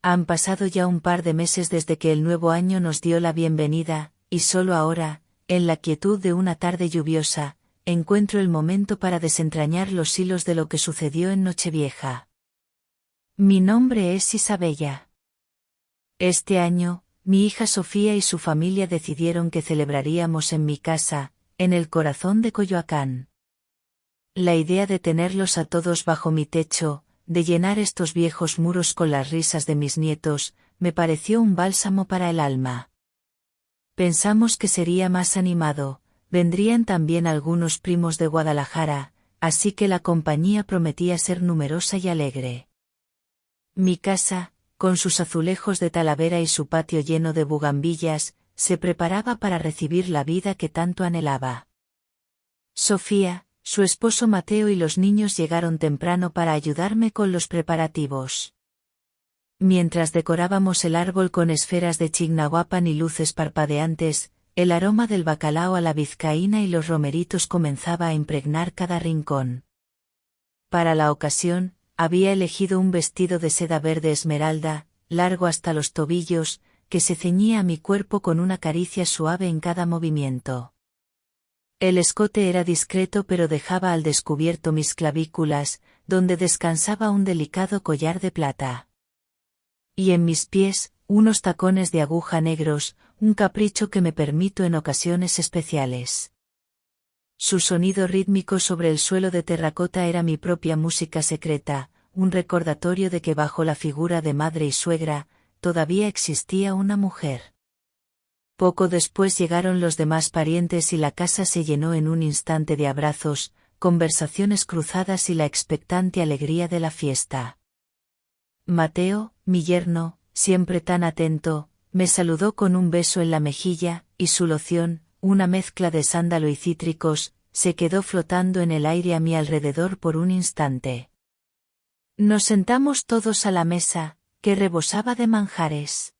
Han pasado ya un par de meses desde que el nuevo año nos dio la bienvenida, y solo ahora, en la quietud de una tarde lluviosa, encuentro el momento para desentrañar los hilos de lo que sucedió en Nochevieja. Mi nombre es Isabella. Este año, mi hija Sofía y su familia decidieron que celebraríamos en mi casa, en el corazón de Coyoacán. La idea de tenerlos a todos bajo mi techo, de llenar estos viejos muros con las risas de mis nietos, me pareció un bálsamo para el alma. Pensamos que sería más animado, vendrían también algunos primos de Guadalajara, así que la compañía prometía ser numerosa y alegre. Mi casa, con sus azulejos de Talavera y su patio lleno de bugambillas, se preparaba para recibir la vida que tanto anhelaba. Sofía, su esposo Mateo y los niños llegaron temprano para ayudarme con los preparativos. Mientras decorábamos el árbol con esferas de chignahuapan y luces parpadeantes, el aroma del bacalao a la vizcaína y los romeritos comenzaba a impregnar cada rincón. Para la ocasión, había elegido un vestido de seda verde esmeralda, largo hasta los tobillos, que se ceñía a mi cuerpo con una caricia suave en cada movimiento. El escote era discreto pero dejaba al descubierto mis clavículas, donde descansaba un delicado collar de plata. Y en mis pies, unos tacones de aguja negros, un capricho que me permito en ocasiones especiales. Su sonido rítmico sobre el suelo de terracota era mi propia música secreta, un recordatorio de que bajo la figura de madre y suegra, todavía existía una mujer. Poco después llegaron los demás parientes y la casa se llenó en un instante de abrazos, conversaciones cruzadas y la expectante alegría de la fiesta. Mateo, mi yerno, siempre tan atento, me saludó con un beso en la mejilla, y su loción, una mezcla de sándalo y cítricos, se quedó flotando en el aire a mi alrededor por un instante. Nos sentamos todos a la mesa, que rebosaba de manjares.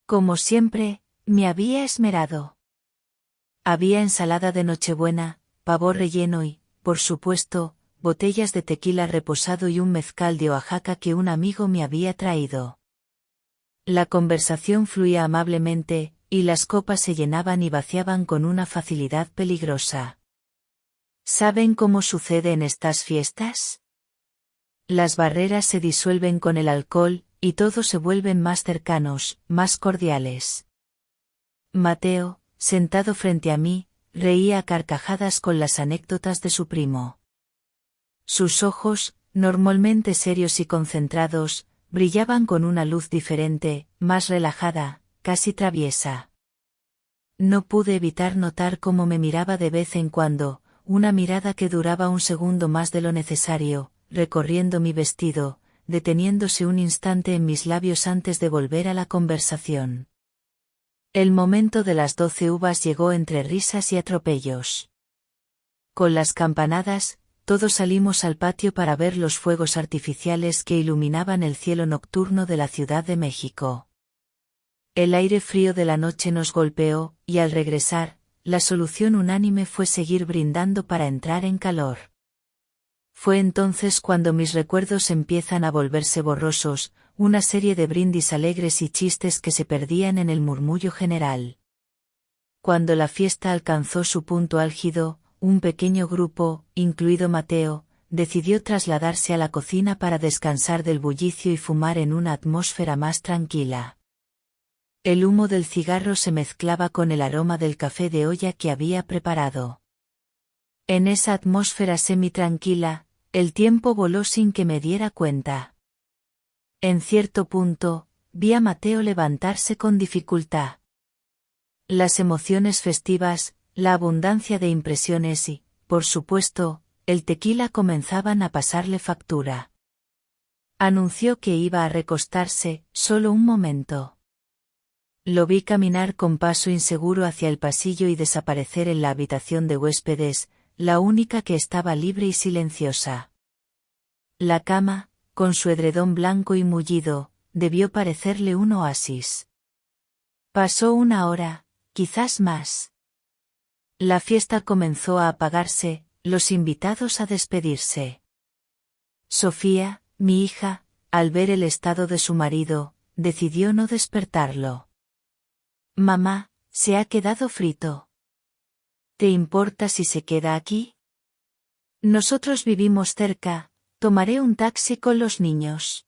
Como siempre, me había esmerado. Había ensalada de Nochebuena, pavo relleno y, por supuesto, botellas de tequila reposado y un mezcal de Oaxaca que un amigo me había traído. La conversación fluía amablemente, y las copas se llenaban y vaciaban con una facilidad peligrosa. ¿Saben cómo sucede en estas fiestas? Las barreras se disuelven con el alcohol, y todos se vuelven más cercanos, más cordiales. Mateo, sentado frente a mí, reía a carcajadas con las anécdotas de su primo. Sus ojos, normalmente serios y concentrados, brillaban con una luz diferente, más relajada, casi traviesa. No pude evitar notar cómo me miraba de vez en cuando, una mirada que duraba un segundo más de lo necesario, recorriendo mi vestido, deteniéndose un instante en mis labios antes de volver a la conversación. El momento de las 12 uvas llegó entre risas y atropellos. Con las campanadas, todos salimos al patio para ver los fuegos artificiales que iluminaban el cielo nocturno de la Ciudad de México. El aire frío de la noche nos golpeó, y al regresar, la solución unánime fue seguir brindando para entrar en calor. Fue entonces cuando mis recuerdos empiezan a volverse borrosos, una serie de brindis alegres y chistes que se perdían en el murmullo general. Cuando la fiesta alcanzó su punto álgido, un pequeño grupo, incluido Mateo, decidió trasladarse a la cocina para descansar del bullicio y fumar en una atmósfera más tranquila. El humo del cigarro se mezclaba con el aroma del café de olla que había preparado. En esa atmósfera semi-tranquila, el tiempo voló sin que me diera cuenta. En cierto punto, vi a Mateo levantarse con dificultad. Las emociones festivas, la abundancia de impresiones y, por supuesto, el tequila comenzaban a pasarle factura. Anunció que iba a recostarse, solo un momento. Lo vi caminar con paso inseguro hacia el pasillo y desaparecer en la habitación de huéspedes, la única que estaba libre y silenciosa. La cama, con su edredón blanco y mullido, debió parecerle un oasis. Pasó una hora, quizás más. La fiesta comenzó a apagarse, los invitados a despedirse. Sofía, mi hija, al ver el estado de su marido, decidió no despertarlo. Mamá, se ha quedado frito. ¿Te importa si se queda aquí? Nosotros vivimos cerca, tomaré un taxi con los niños.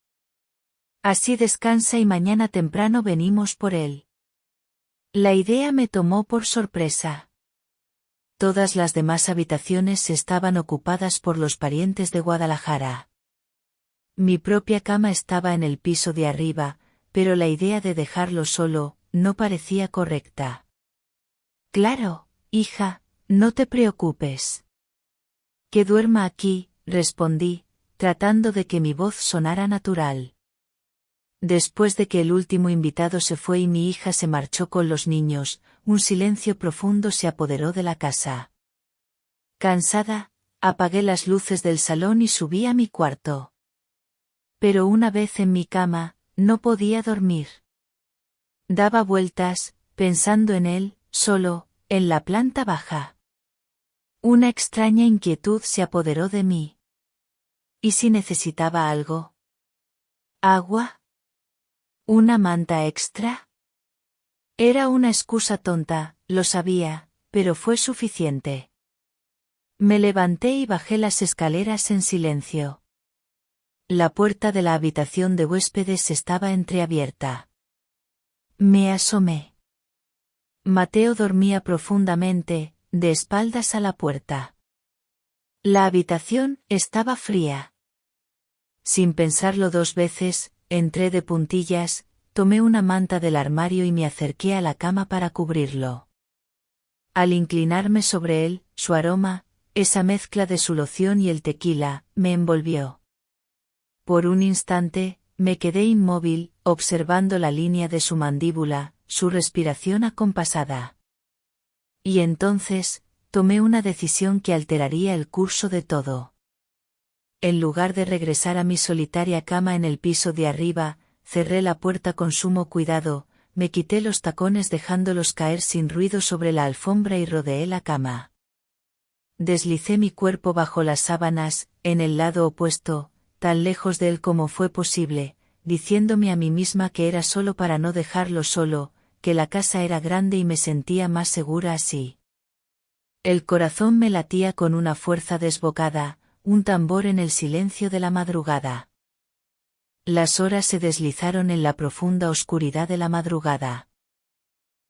Así descansa y mañana temprano venimos por él. La idea me tomó por sorpresa. Todas las demás habitaciones estaban ocupadas por los parientes de Guadalajara. Mi propia cama estaba en el piso de arriba, pero la idea de dejarlo solo no parecía correcta. Claro, hija, no te preocupes. Que duerma aquí, respondí, tratando de que mi voz sonara natural. Después de que el último invitado se fue y mi hija se marchó con los niños, un silencio profundo se apoderó de la casa. Cansada, apagué las luces del salón y subí a mi cuarto. Pero una vez en mi cama, no podía dormir. Daba vueltas, pensando en él, solo, en la planta baja. Una extraña inquietud se apoderó de mí. ¿Y si necesitaba algo? ¿Agua? ¿Una manta extra? Era una excusa tonta, lo sabía, pero fue suficiente. Me levanté y bajé las escaleras en silencio. La puerta de la habitación de huéspedes estaba entreabierta. Me asomé. Mateo dormía profundamente, de espaldas a la puerta. La habitación estaba fría. Sin pensarlo dos veces, entré de puntillas, tomé una manta del armario y me acerqué a la cama para cubrirlo. Al inclinarme sobre él, su aroma, esa mezcla de su loción y el tequila, me envolvió. Por un instante, me quedé inmóvil, observando la línea de su mandíbula, su respiración acompasada. Y entonces, tomé una decisión que alteraría el curso de todo. En lugar de regresar a mi solitaria cama en el piso de arriba, cerré la puerta con sumo cuidado, me quité los tacones dejándolos caer sin ruido sobre la alfombra y rodeé la cama. Deslicé mi cuerpo bajo las sábanas, en el lado opuesto, tan lejos de él como fue posible, diciéndome a mí misma que era solo para no dejarlo solo, que la casa era grande y me sentía más segura así. El corazón me latía con una fuerza desbocada, un tambor en el silencio de la madrugada. Las horas se deslizaron en la profunda oscuridad de la madrugada.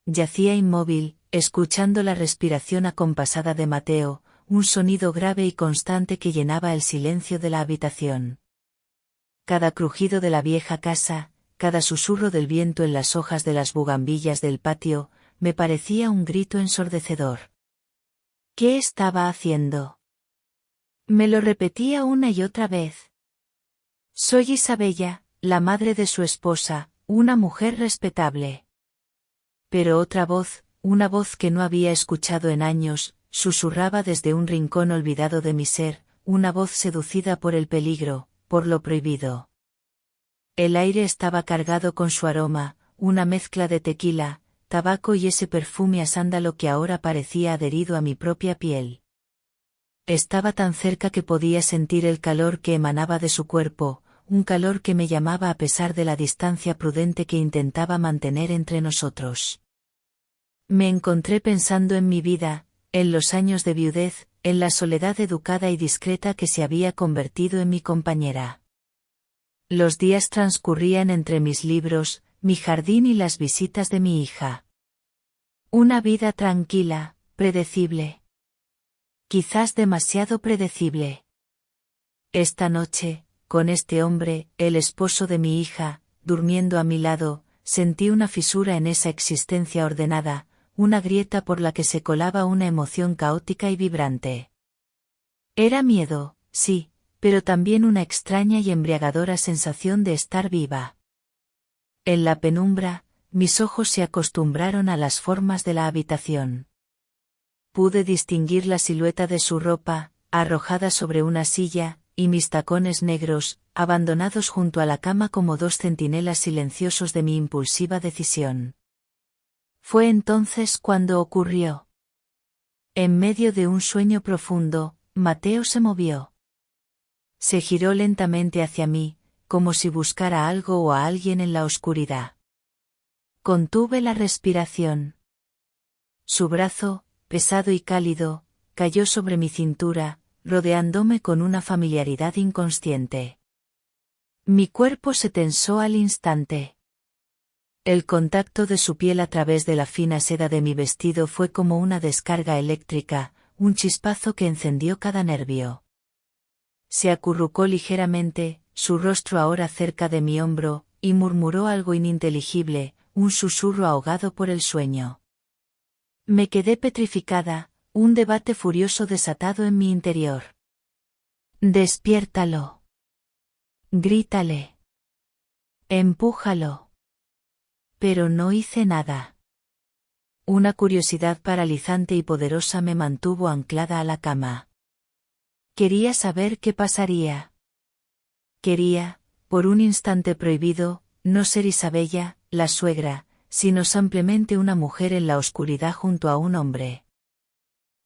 Yacía inmóvil, escuchando la respiración acompasada de Mateo, un sonido grave y constante que llenaba el silencio de la habitación. Cada crujido de la vieja casa, cada susurro del viento en las hojas de las bugambillas del patio, me parecía un grito ensordecedor. ¿Qué estaba haciendo? Me lo repetía una y otra vez. Soy Isabella, la madre de su esposa, una mujer respetable. Pero otra voz, una voz que no había escuchado en años, susurraba desde un rincón olvidado de mi ser, una voz seducida por el peligro, por lo prohibido. El aire estaba cargado con su aroma, una mezcla de tequila, tabaco y ese perfume a sándalo que ahora parecía adherido a mi propia piel. Estaba tan cerca que podía sentir el calor que emanaba de su cuerpo, un calor que me llamaba a pesar de la distancia prudente que intentaba mantener entre nosotros. Me encontré pensando en mi vida, en los años de viudez, en la soledad educada y discreta que se había convertido en mi compañera. Los días transcurrían entre mis libros, mi jardín y las visitas de mi hija. Una vida tranquila, predecible. Quizás demasiado predecible. Esta noche, con este hombre, el esposo de mi hija, durmiendo a mi lado, sentí una fisura en esa existencia ordenada, una grieta por la que se colaba una emoción caótica y vibrante. Era miedo, sí, pero también una extraña y embriagadora sensación de estar viva. En la penumbra, mis ojos se acostumbraron a las formas de la habitación. Pude distinguir la silueta de su ropa, arrojada sobre una silla, y mis tacones negros, abandonados junto a la cama como dos centinelas silenciosos de mi impulsiva decisión. Fue entonces cuando ocurrió. En medio de un sueño profundo, Mateo se movió. Se giró lentamente hacia mí, como si buscara algo o a alguien en la oscuridad. Contuve la respiración. Su brazo, pesado y cálido, cayó sobre mi cintura, rodeándome con una familiaridad inconsciente. Mi cuerpo se tensó al instante. El contacto de su piel a través de la fina seda de mi vestido fue como una descarga eléctrica, un chispazo que encendió cada nervio. Se acurrucó ligeramente, su rostro ahora cerca de mi hombro, y murmuró algo ininteligible, un susurro ahogado por el sueño. Me quedé petrificada, un debate furioso desatado en mi interior. Despiértalo. Grítale. Empújalo. Pero no hice nada. Una curiosidad paralizante y poderosa me mantuvo anclada a la cama. Quería saber qué pasaría. Quería, por un instante prohibido, no ser Isabella, la suegra, sino simplemente una mujer en la oscuridad junto a un hombre.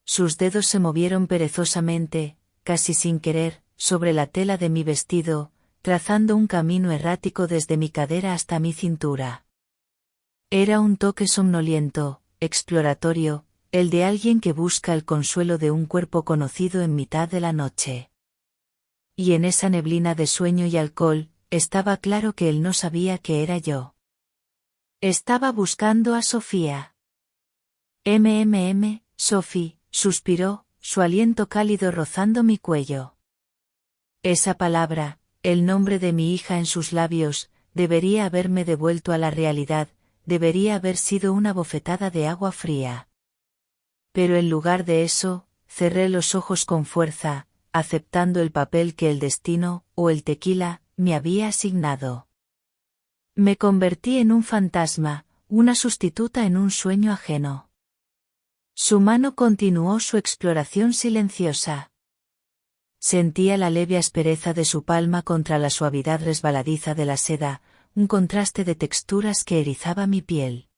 Sus dedos se movieron perezosamente, casi sin querer, sobre la tela de mi vestido, trazando un camino errático desde mi cadera hasta mi cintura. Era un toque somnoliento, exploratorio, el de alguien que busca el consuelo de un cuerpo conocido en mitad de la noche. Y en esa neblina de sueño y alcohol, estaba claro que él no sabía que era yo. Estaba buscando a Sofía. Sophie, suspiró, su aliento cálido rozando mi cuello. Esa palabra, el nombre de mi hija en sus labios, debería haberme devuelto a la realidad, debería haber sido una bofetada de agua fría. Pero en lugar de eso, cerré los ojos con fuerza, aceptando el papel que el destino, o el tequila, me había asignado. Me convertí en un fantasma, una sustituta en un sueño ajeno. Su mano continuó su exploración silenciosa. Sentía la leve aspereza de su palma contra la suavidad resbaladiza de la seda, un contraste de texturas que erizaba mi piel.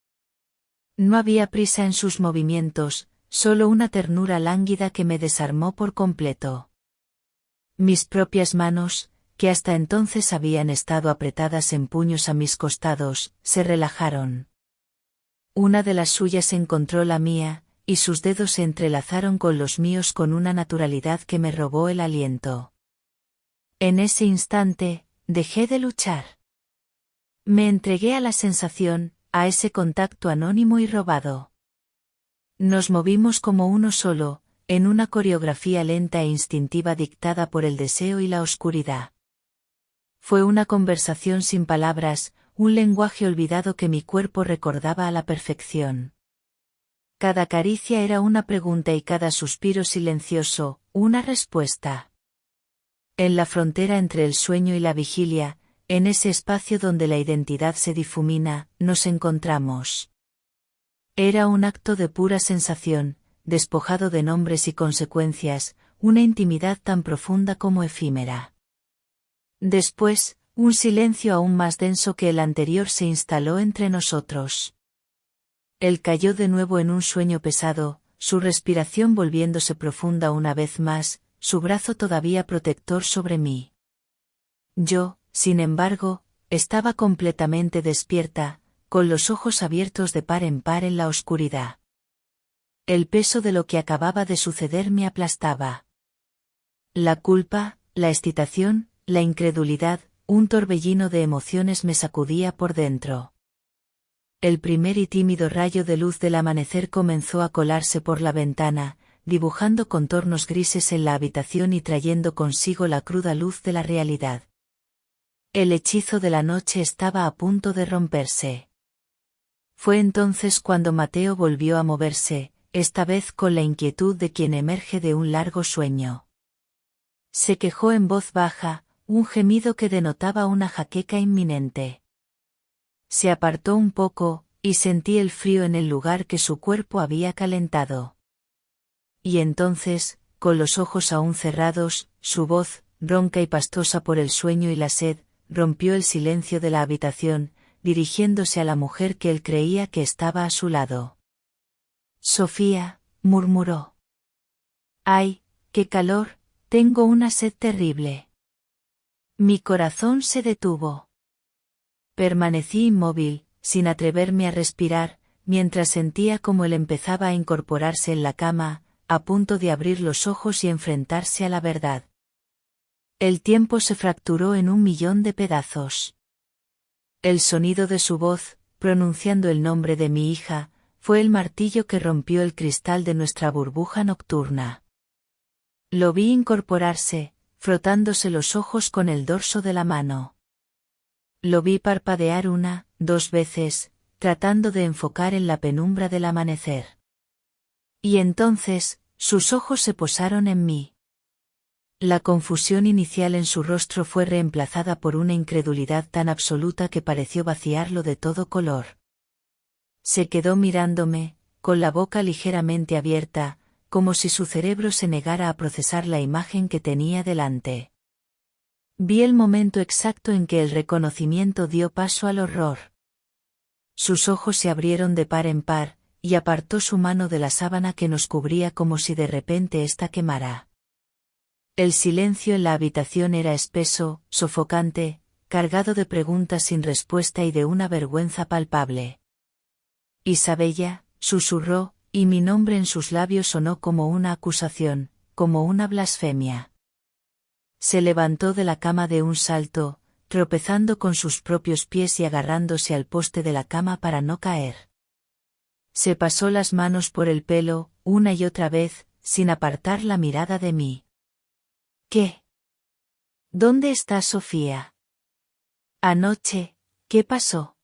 No había prisa en sus movimientos, solo una ternura lánguida que me desarmó por completo. Mis propias manos, que hasta entonces habían estado apretadas en puños a mis costados, se relajaron. Una de las suyas encontró la mía, y sus dedos se entrelazaron con los míos con una naturalidad que me robó el aliento. En ese instante, dejé de luchar. Me entregué a la sensación, a ese contacto anónimo y robado. Nos movimos como uno solo, en una coreografía lenta e instintiva dictada por el deseo y la oscuridad. Fue una conversación sin palabras, un lenguaje olvidado que mi cuerpo recordaba a la perfección. Cada caricia era una pregunta y cada suspiro silencioso, una respuesta. En la frontera entre el sueño y la vigilia, en ese espacio donde la identidad se difumina, nos encontramos. Era un acto de pura sensación, despojado de nombres y consecuencias, una intimidad tan profunda como efímera. Después, un silencio aún más denso que el anterior se instaló entre nosotros. Él cayó de nuevo en un sueño pesado, su respiración volviéndose profunda una vez más, su brazo todavía protector sobre mí. Yo, sin embargo, estaba completamente despierta, con los ojos abiertos de par en par en la oscuridad. El peso de lo que acababa de suceder me aplastaba. La culpa, la excitación, la incredulidad, un torbellino de emociones me sacudía por dentro. El primer y tímido rayo de luz del amanecer comenzó a colarse por la ventana, dibujando contornos grises en la habitación y trayendo consigo la cruda luz de la realidad. El hechizo de la noche estaba a punto de romperse. Fue entonces cuando Mateo volvió a moverse, esta vez con la inquietud de quien emerge de un largo sueño. Se quejó en voz baja, un gemido que denotaba una jaqueca inminente. Se apartó un poco, y sentí el frío en el lugar que su cuerpo había calentado. Y entonces, con los ojos aún cerrados, su voz, ronca y pastosa por el sueño y la sed, rompió el silencio de la habitación, dirigiéndose a la mujer que él creía que estaba a su lado. Sofía, murmuró. ¡Ay, qué calor! Tengo una sed terrible. Mi corazón se detuvo. Permanecí inmóvil, sin atreverme a respirar, mientras sentía cómo él empezaba a incorporarse en la cama, a punto de abrir los ojos y enfrentarse a la verdad. El tiempo se fracturó en 1.000.000 de pedazos. El sonido de su voz, pronunciando el nombre de mi hija, fue el martillo que rompió el cristal de nuestra burbuja nocturna. Lo vi incorporarse, frotándose los ojos con el dorso de la mano. Lo vi parpadear 1, 2 veces, tratando de enfocar en la penumbra del amanecer. Y entonces, sus ojos se posaron en mí. La confusión inicial en su rostro fue reemplazada por una incredulidad tan absoluta que pareció vaciarlo de todo color. Se quedó mirándome, con la boca ligeramente abierta, como si su cerebro se negara a procesar la imagen que tenía delante. Vi el momento exacto en que el reconocimiento dio paso al horror. Sus ojos se abrieron de par en par, y apartó su mano de la sábana que nos cubría como si de repente ésta quemara. El silencio en la habitación era espeso, sofocante, cargado de preguntas sin respuesta y de una vergüenza palpable. Isabella, susurró, y mi nombre en sus labios sonó como una acusación, como una blasfemia. Se levantó de la cama de un salto, tropezando con sus propios pies y agarrándose al poste de la cama para no caer. Se pasó las manos por el pelo, una y otra vez, sin apartar la mirada de mí. ¿Qué? ¿Dónde está Sofía? Anoche, ¿qué pasó?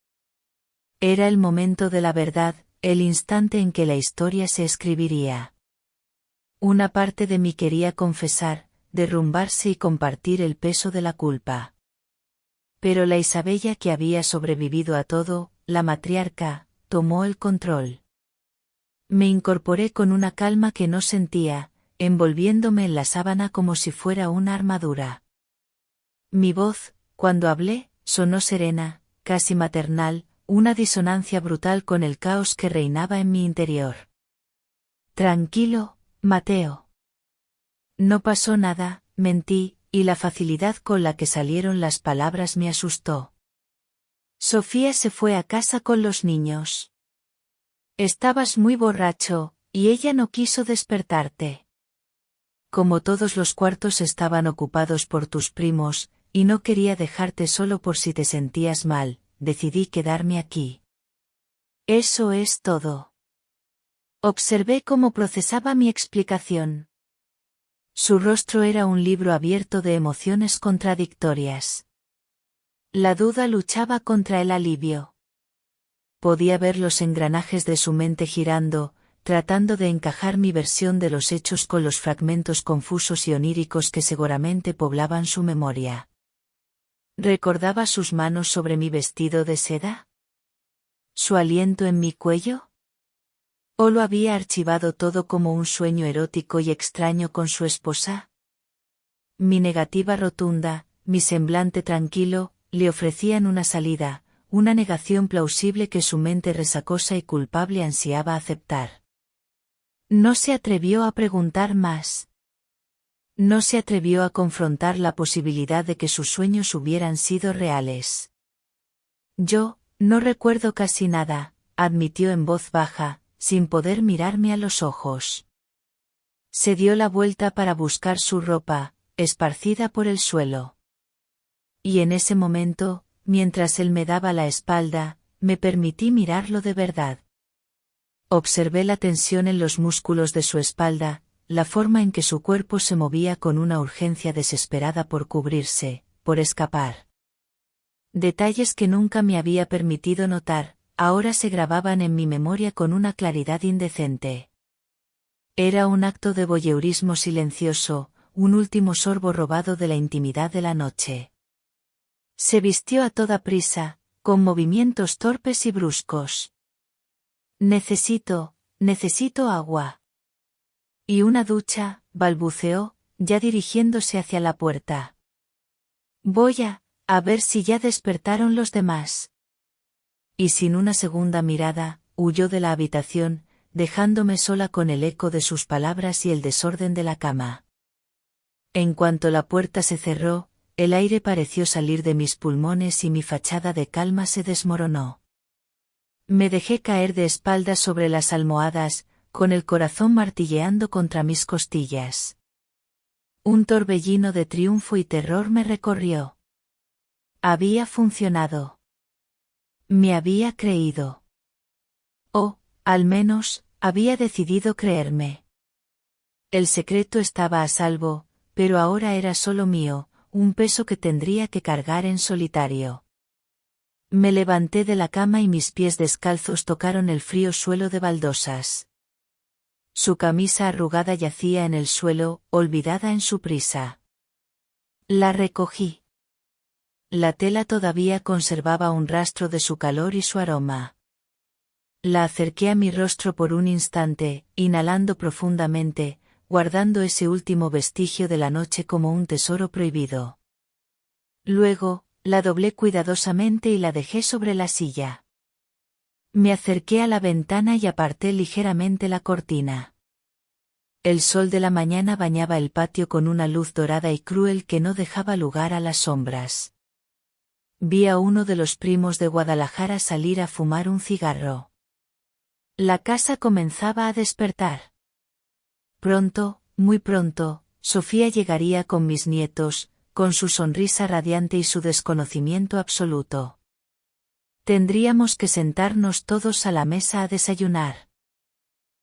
Era el momento de la verdad, el instante en que la historia se escribiría. Una parte de mí quería confesar, derrumbarse y compartir el peso de la culpa. Pero la Isabella que había sobrevivido a todo, la matriarca, tomó el control. Me incorporé con una calma que no sentía, envolviéndome en la sábana como si fuera una armadura. Mi voz, cuando hablé, sonó serena, casi maternal, una disonancia brutal con el caos que reinaba en mi interior. Tranquilo, Mateo. No pasó nada, mentí, y la facilidad con la que salieron las palabras me asustó. Sofía se fue a casa con los niños. Estabas muy borracho, y ella no quiso despertarte. Como todos los cuartos estaban ocupados por tus primos, y no quería dejarte solo por si te sentías mal, decidí quedarme aquí. Eso es todo. Observé cómo procesaba mi explicación. Su rostro era un libro abierto de emociones contradictorias. La duda luchaba contra el alivio. Podía ver los engranajes de su mente girando, tratando de encajar mi versión de los hechos con los fragmentos confusos y oníricos que seguramente poblaban su memoria. ¿Recordaba sus manos sobre mi vestido de seda? ¿Su aliento en mi cuello? ¿O lo había archivado todo como un sueño erótico y extraño con su esposa? Mi negativa rotunda, mi semblante tranquilo, le ofrecían una salida, una negación plausible que su mente resacosa y culpable ansiaba aceptar. No se atrevió a preguntar más. No se atrevió a confrontar la posibilidad de que sus sueños hubieran sido reales. Yo, no recuerdo casi nada, admitió en voz baja, sin poder mirarme a los ojos. Se dio la vuelta para buscar su ropa, esparcida por el suelo. Y en ese momento, mientras él me daba la espalda, me permití mirarlo de verdad. Observé la tensión en los músculos de su espalda, la forma en que su cuerpo se movía con una urgencia desesperada por cubrirse, por escapar. Detalles que nunca me había permitido notar, ahora se grababan en mi memoria con una claridad indecente. Era un acto de voyeurismo silencioso, un último sorbo robado de la intimidad de la noche. Se vistió a toda prisa, con movimientos torpes y bruscos. Necesito agua. Y una ducha, balbuceó, ya dirigiéndose hacia la puerta. Voy a ver si ya despertaron los demás. Y sin una segunda mirada, huyó de la habitación, dejándome sola con el eco de sus palabras y el desorden de la cama. En cuanto la puerta se cerró, el aire pareció salir de mis pulmones y mi fachada de calma se desmoronó. Me dejé caer de espaldas sobre las almohadas, con el corazón martilleando contra mis costillas. Un torbellino de triunfo y terror me recorrió. Había funcionado. Me había creído. O, al menos, había decidido creerme. El secreto estaba a salvo, pero ahora era solo mío, un peso que tendría que cargar en solitario. Me levanté de la cama y mis pies descalzos tocaron el frío suelo de baldosas. Su camisa arrugada yacía en el suelo, olvidada en su prisa. La recogí. La tela todavía conservaba un rastro de su calor y su aroma. La acerqué a mi rostro por un instante, inhalando profundamente, guardando ese último vestigio de la noche como un tesoro prohibido. Luego, la doblé cuidadosamente y la dejé sobre la silla. Me acerqué a la ventana y aparté ligeramente la cortina. El sol de la mañana bañaba el patio con una luz dorada y cruel que no dejaba lugar a las sombras. Vi a uno de los primos de Guadalajara salir a fumar un cigarro. La casa comenzaba a despertar. Pronto, muy pronto, Sofía llegaría con mis nietos, con su sonrisa radiante y su desconocimiento absoluto. Tendríamos que sentarnos todos a la mesa a desayunar.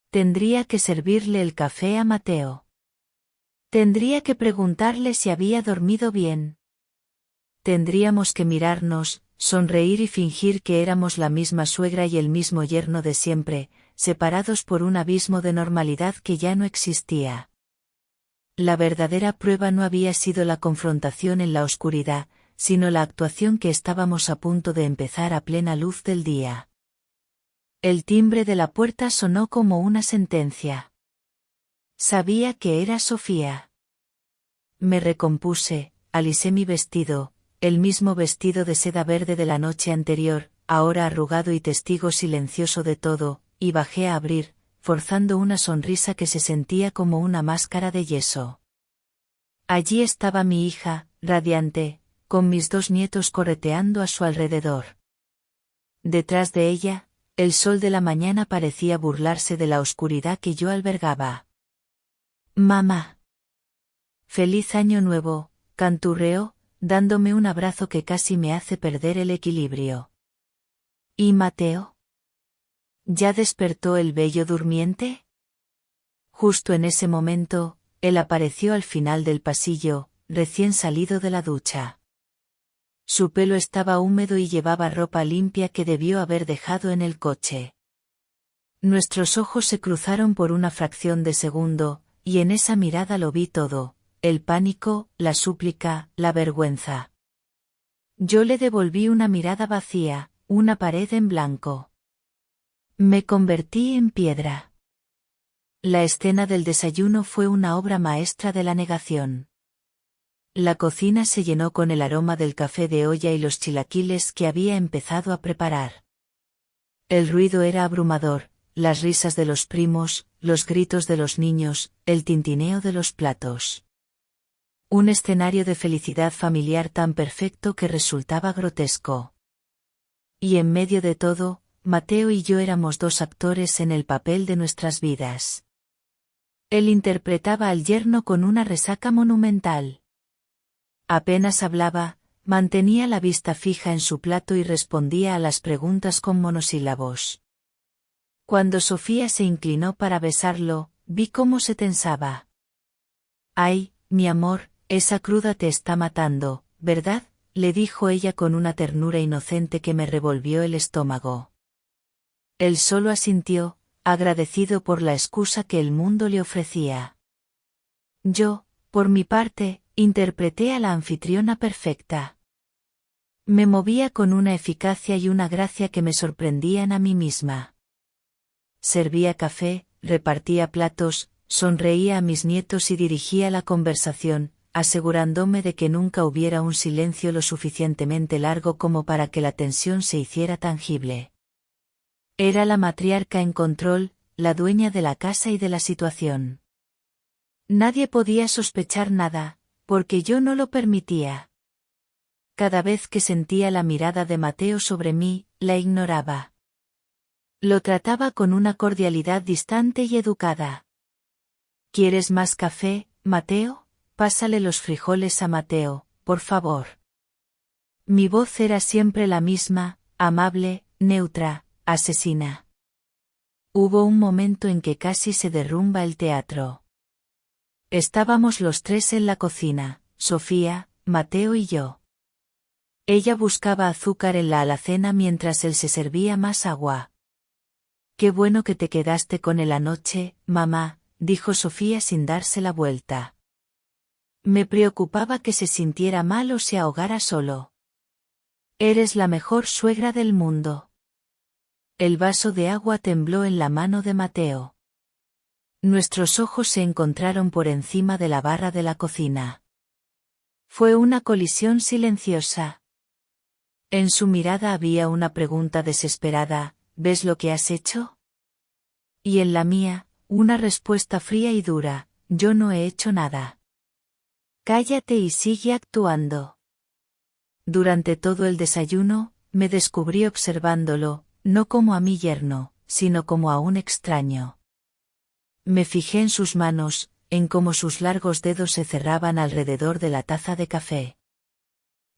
Tendría que servirle el café a Mateo. Tendría que preguntarle si había dormido bien. Tendríamos que mirarnos, sonreír y fingir que éramos la misma suegra y el mismo yerno de siempre, separados por un abismo de normalidad que ya no existía. La verdadera prueba no había sido la confrontación en la oscuridad, sino la actuación que estábamos a punto de empezar a plena luz del día. El timbre de la puerta sonó como una sentencia. Sabía que era Sofía. Me recompuse, alisé mi vestido, el mismo vestido de seda verde de la noche anterior, ahora arrugado y testigo silencioso de todo, y bajé a abrir, forzando una sonrisa que se sentía como una máscara de yeso. Allí estaba mi hija, radiante, con mis dos nietos correteando a su alrededor. Detrás de ella, el sol de la mañana parecía burlarse de la oscuridad que yo albergaba. «Mamá. Feliz año nuevo», canturreó, dándome un abrazo que casi me hace perder el equilibrio. «¿Y Mateo? ¿Ya despertó el bello durmiente?» Justo en ese momento, él apareció al final del pasillo, recién salido de la ducha. Su pelo estaba húmedo y llevaba ropa limpia que debió haber dejado en el coche. Nuestros ojos se cruzaron por una fracción de segundo, y en esa mirada lo vi todo, el pánico, la súplica, la vergüenza. Yo le devolví una mirada vacía, una pared en blanco. Me convertí en piedra. La escena del desayuno fue una obra maestra de la negación. La cocina se llenó con el aroma del café de olla y los chilaquiles que había empezado a preparar. El ruido era abrumador, las risas de los primos, los gritos de los niños, el tintineo de los platos. Un escenario de felicidad familiar tan perfecto que resultaba grotesco. Y en medio de todo, Mateo y yo éramos dos actores en el papel de nuestras vidas. Él interpretaba al yerno con una resaca monumental. Apenas hablaba, mantenía la vista fija en su plato y respondía a las preguntas con monosílabos. Cuando Sofía se inclinó para besarlo, vi cómo se tensaba. «Ay, mi amor, esa cruda te está matando, ¿verdad?», le dijo ella con una ternura inocente que me revolvió el estómago. Él solo asintió, agradecido por la excusa que el mundo le ofrecía. Yo, por mi parte, interpreté a la anfitriona perfecta. Me movía con una eficacia y una gracia que me sorprendían a mí misma. Servía café, repartía platos, sonreía a mis nietos y dirigía la conversación, asegurándome de que nunca hubiera un silencio lo suficientemente largo como para que la tensión se hiciera tangible. Era la matriarca en control, la dueña de la casa y de la situación. Nadie podía sospechar nada, porque yo no lo permitía. Cada vez que sentía la mirada de Mateo sobre mí, la ignoraba. Lo trataba con una cordialidad distante y educada. ¿Quieres más café, Mateo? Pásale los frijoles a Mateo, por favor. Mi voz era siempre la misma, amable, neutra, asesina. Hubo un momento en que casi se derrumba el teatro. Estábamos los tres en la cocina, Sofía, Mateo y yo. Ella buscaba azúcar en la alacena mientras él se servía más agua. «Qué bueno que te quedaste con él anoche, mamá», dijo Sofía sin darse la vuelta. Me preocupaba que se sintiera mal o se ahogara solo. «Eres la mejor suegra del mundo». El vaso de agua tembló en la mano de Mateo. Nuestros ojos se encontraron por encima de la barra de la cocina. Fue una colisión silenciosa. En su mirada había una pregunta desesperada: ¿ves lo que has hecho? Y en la mía, una respuesta fría y dura: yo no he hecho nada. Cállate y sigue actuando. Durante todo el desayuno, me descubrí observándolo, no como a mi yerno, sino como a un extraño. Me fijé en sus manos, en cómo sus largos dedos se cerraban alrededor de la taza de café.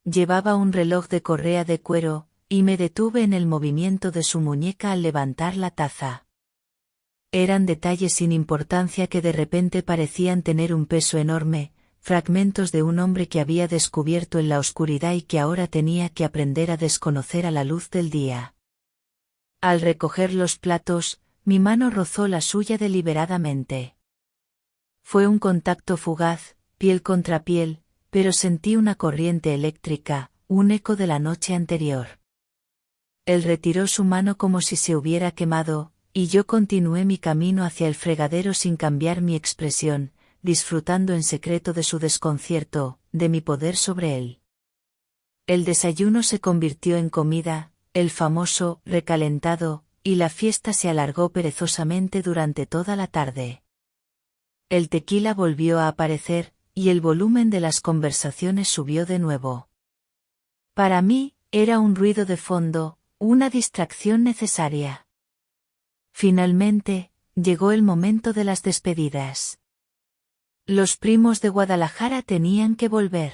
Llevaba un reloj de correa de cuero, y me detuve en el movimiento de su muñeca al levantar la taza. Eran detalles sin importancia que de repente parecían tener un peso enorme, fragmentos de un hombre que había descubierto en la oscuridad y que ahora tenía que aprender a desconocer a la luz del día. Al recoger los platos, mi mano rozó la suya deliberadamente. Fue un contacto fugaz, piel contra piel, pero sentí una corriente eléctrica, un eco de la noche anterior. Él retiró su mano como si se hubiera quemado, y yo continué mi camino hacia el fregadero sin cambiar mi expresión, disfrutando en secreto de su desconcierto, de mi poder sobre él. El desayuno se convirtió en comida, el famoso recalentado, y la fiesta se alargó perezosamente durante toda la tarde. El tequila volvió a aparecer, y el volumen de las conversaciones subió de nuevo. Para mí, era un ruido de fondo, una distracción necesaria. Finalmente, llegó el momento de las despedidas. Los primos de Guadalajara tenían que volver.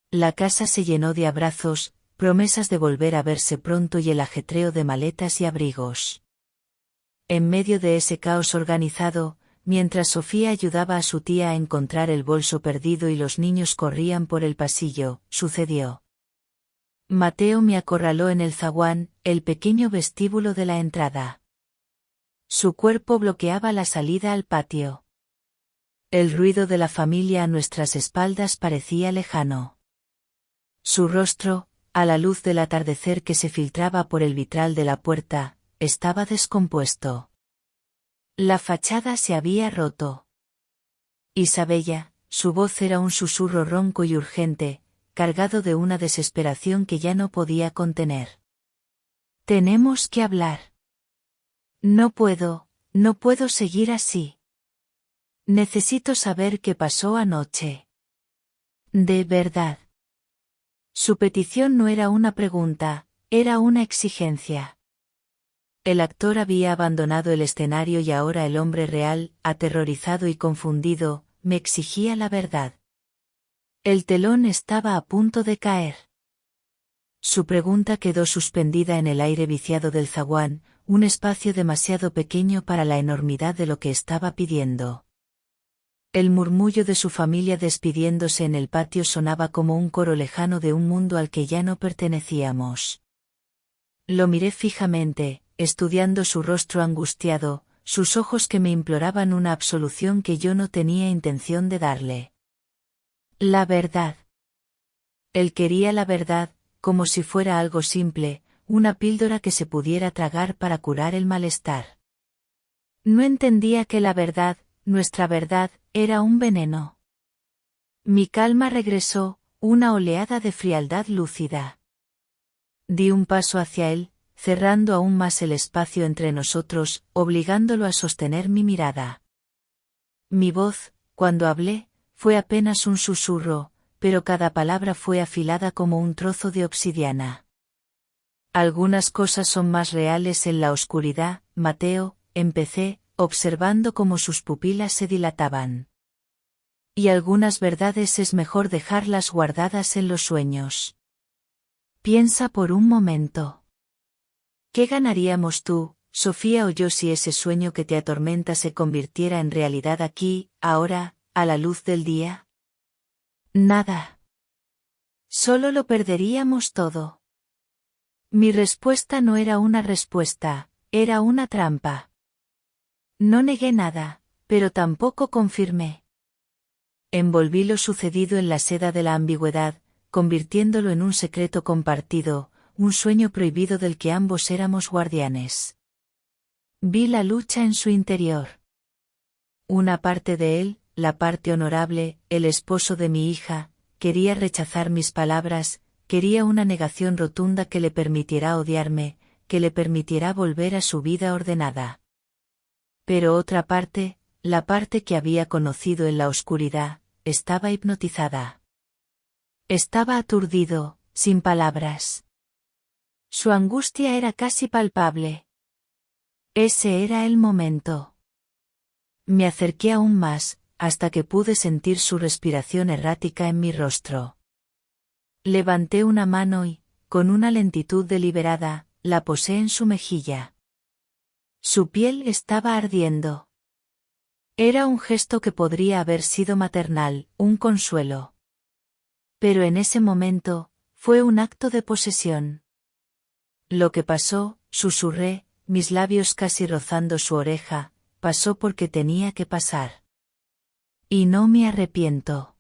La casa se llenó de abrazos, promesas de volver a verse pronto y el ajetreo de maletas y abrigos. En medio de ese caos organizado, mientras Sofía ayudaba a su tía a encontrar el bolso perdido y los niños corrían por el pasillo, sucedió. Mateo me acorraló en el zaguán, el pequeño vestíbulo de la entrada. Su cuerpo bloqueaba la salida al patio. El ruido de la familia a nuestras espaldas parecía lejano. Su rostro, a la luz del atardecer que se filtraba por el vitral de la puerta, estaba descompuesto. La fachada se había roto. Isabella, su voz era un susurro ronco y urgente, cargado de una desesperación que ya no podía contener. Tenemos que hablar. No puedo seguir así. Necesito saber qué pasó anoche. De verdad. Su petición no era una pregunta, era una exigencia. El actor había abandonado el escenario y ahora el hombre real, aterrorizado y confundido, me exigía la verdad. El telón estaba a punto de caer. Su pregunta quedó suspendida en el aire viciado del zaguán, un espacio demasiado pequeño para la enormidad de lo que estaba pidiendo. El murmullo de su familia despidiéndose en el patio sonaba como un coro lejano de un mundo al que ya no pertenecíamos. Lo miré fijamente, estudiando su rostro angustiado, sus ojos que me imploraban una absolución que yo no tenía intención de darle. La verdad. Él quería la verdad, como si fuera algo simple, una píldora que se pudiera tragar para curar el malestar. No entendía que la verdad, nuestra verdad, era un veneno. Mi calma regresó, una oleada de frialdad lúcida. Di un paso hacia él, cerrando aún más el espacio entre nosotros, obligándolo a sostener mi mirada. Mi voz, cuando hablé, fue apenas un susurro, pero cada palabra fue afilada como un trozo de obsidiana. Algunas cosas son más reales en la oscuridad, Mateo, empecé, observando cómo sus pupilas se dilataban. Y algunas verdades es mejor dejarlas guardadas en los sueños. Piensa por un momento. ¿Qué ganaríamos tú, Sofía o yo si ese sueño que te atormenta se convirtiera en realidad aquí, ahora, a la luz del día? Nada. Solo lo perderíamos todo. Mi respuesta no era una respuesta, era una trampa. No negué nada, pero tampoco confirmé. Envolví lo sucedido en la seda de la ambigüedad, convirtiéndolo en un secreto compartido, un sueño prohibido del que ambos éramos guardianes. Vi la lucha en su interior. Una parte de él, la parte honorable, el esposo de mi hija, quería rechazar mis palabras, quería una negación rotunda que le permitiera odiarme, que le permitiera volver a su vida ordenada. Pero otra parte, la parte que había conocido en la oscuridad, estaba hipnotizada. Estaba aturdido, sin palabras. Su angustia era casi palpable. Ese era el momento. Me acerqué aún más, hasta que pude sentir su respiración errática en mi rostro. Levanté una mano y, con una lentitud deliberada, la posé en su mejilla. Su piel estaba ardiendo. Era un gesto que podría haber sido maternal, un consuelo. Pero en ese momento, fue un acto de posesión. Lo que pasó, susurré, mis labios casi rozando su oreja, pasó porque tenía que pasar. Y no me arrepiento.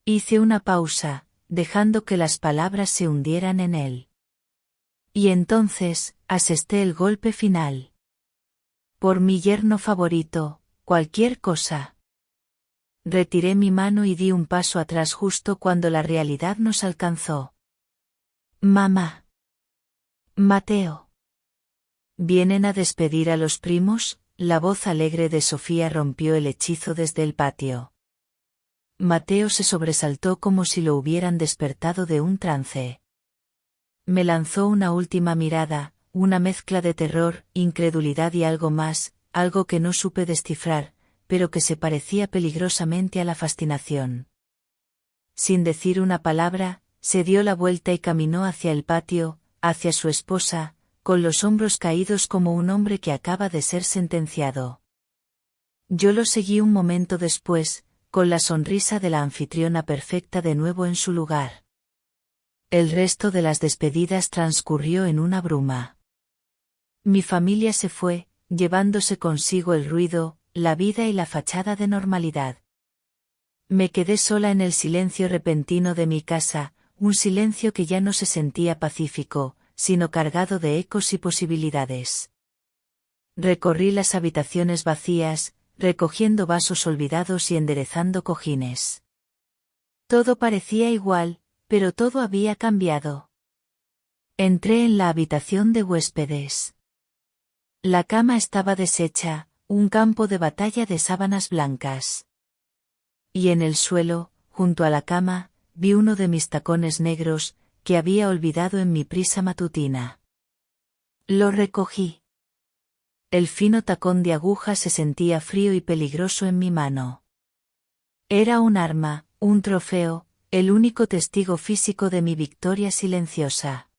Hice una pausa, dejando que las palabras se hundieran en él. Y entonces, asesté el golpe final. Por mi yerno favorito, cualquier cosa. Retiré mi mano y di un paso atrás justo cuando la realidad nos alcanzó. Mamá. Mateo. ¿Vienen a despedir a los primos? La voz alegre de Sofía rompió el hechizo desde el patio. Mateo se sobresaltó como si lo hubieran despertado de un trance. Me lanzó una última mirada, una mezcla de terror, incredulidad y algo más, algo que no supe descifrar, pero que se parecía peligrosamente a la fascinación. Sin decir una palabra, se dio la vuelta y caminó hacia el patio, hacia su esposa, con los hombros caídos como un hombre que acaba de ser sentenciado. Yo lo seguí un momento después, con la sonrisa de la anfitriona perfecta de nuevo en su lugar. El resto de las despedidas transcurrió en una bruma. Mi familia se fue, llevándose consigo el ruido, la vida y la fachada de normalidad. Me quedé sola en el silencio repentino de mi casa, un silencio que ya no se sentía pacífico, sino cargado de ecos y posibilidades. Recorrí las habitaciones vacías, recogiendo vasos olvidados y enderezando cojines. Todo parecía igual, pero todo había cambiado. Entré en la habitación de huéspedes. La cama estaba deshecha, un campo de batalla de sábanas blancas. Y en el suelo, junto a la cama, vi uno de mis tacones negros, que había olvidado en mi prisa matutina. Lo recogí. El fino tacón de aguja se sentía frío y peligroso en mi mano. Era un arma, un trofeo, el único testigo físico de mi victoria silenciosa.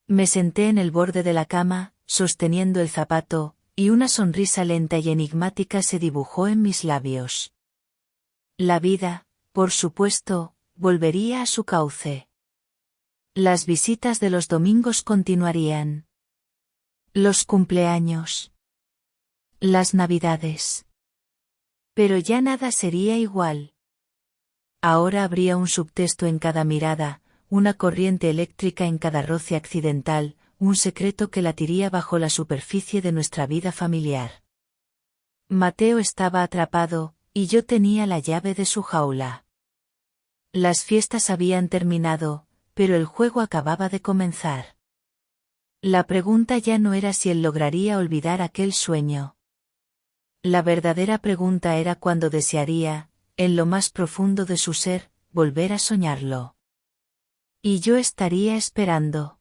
Me senté en el borde de la cama, sosteniendo el zapato, y una sonrisa lenta y enigmática se dibujó en mis labios. La vida, por supuesto, volvería a su cauce. Las visitas de los domingos continuarían. Los cumpleaños. Las navidades. Pero ya nada sería igual. Ahora habría un subtexto en cada mirada, una corriente eléctrica en cada roce accidental, un secreto que latiría bajo la superficie de nuestra vida familiar. Mateo estaba atrapado, y yo tenía la llave de su jaula. Las fiestas habían terminado, pero el juego acababa de comenzar. La pregunta ya no era si él lograría olvidar aquel sueño. La verdadera pregunta era cuándo desearía, en lo más profundo de su ser, volver a soñarlo. Y yo estaría esperando.